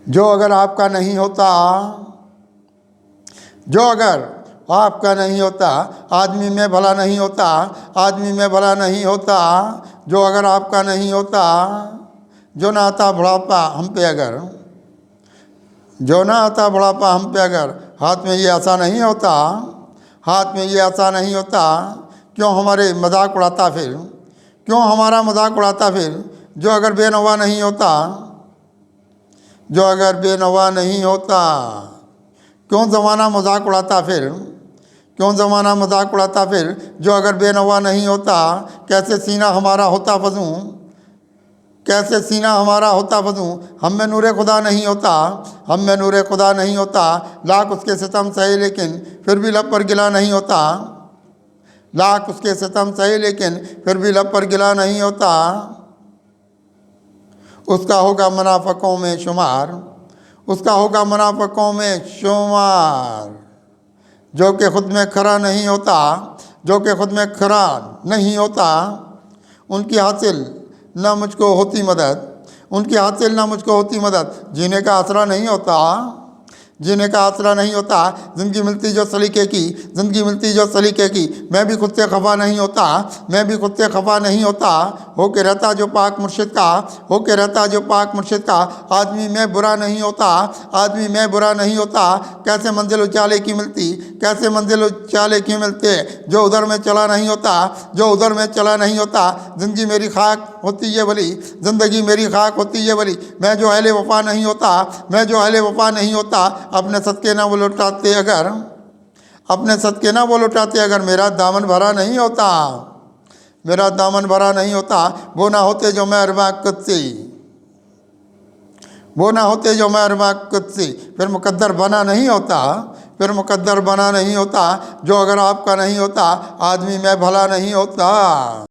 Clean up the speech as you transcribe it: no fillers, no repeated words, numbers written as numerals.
जो अगर आपका नहीं होता, जो अगर आपका नहीं होता, आदमी में भला नहीं होता, आदमी में भला नहीं होता। जो अगर आपका नहीं होता, जो ना आता बुढ़ापा हम पे अगर, जो ना आता बुढ़ापा हम पे अगर, हाथ में ये आशा नहीं होता, हाथ में ये आशा नहीं होता। क्यों हमारे मजाक उड़ाता फिर, क्यों हमारा मजाक उड़ाता फिर। जो अगर बेनवा नहीं होता, जो अगर बेनवा नहीं होता। क्यों ज़माना मजाक उड़ाता फिर, क्यों ज़माना मजाक उड़ाता फिर। जो अगर बेनवा नहीं होता। कैसे सीना हमारा होता फजूं, कैसे सीना हमारा होता फजूं। हम में नूरे खुदा नहीं होता, हम में नूरे खुदा नहीं होता। लाख उसके सितम सहे लेकिन फिर भी लब पर गिला नहीं होता, लाख उसके सितम सहे लेकिन फिर भी लब पर गिला नहीं होता। उसका होगा मुनाफिकों में शुमार, उसका होगा मुनाफिकों में शुमार। जो कि खुद में खरा नहीं होता, जो कि खुद में खरा नहीं होता। उनकी हासिल ना मुझको होती मदद, उनकी हासिल ना मुझको होती मदद। जीने का आसरा नहीं होता, जीने का आसरा नहीं होता। ज़िंदगी मिलती जो सलीके की, ज़िंदगी मिलती जो सलीके की। मैं भी खुद से खफा नहीं होता, मैं भी खुद से खफा नहीं होता। हो के रहता जो पाक मुर्शिद का, हो के रहता जो पाक मुर्शिद का। आदमी में बुरा नहीं होता, आदमी में बुरा नहीं होता। कैसे मंजिल उजाले की मिलती, कैसे मंजिल उजाले की मिलते। जो उधर में चला नहीं होता, जो उधर में चला नहीं होता। ज़िंदगी मेरी खाक होती ये भली, ज़िंदगी मेरी खाक होती ये भली। मैं जो अहले वफा नहीं होता, मैं जो अहले वफा नहीं होता। अपने सदके ना वो लौटाते अगर, अपने सदके ना वो लौटाते अगर। मेरा दामन भरा नहीं होता, मेरा दामन भरा नहीं होता। वो ना होते जो मैं अरबा कुदसी, वो ना होते जो मैं अरबा कुदसी। फिर मुकद्दर बना नहीं होता, फिर मुकद्दर बना नहीं होता। जो अगर आपका नहीं होता, आदमी में भला नहीं होता।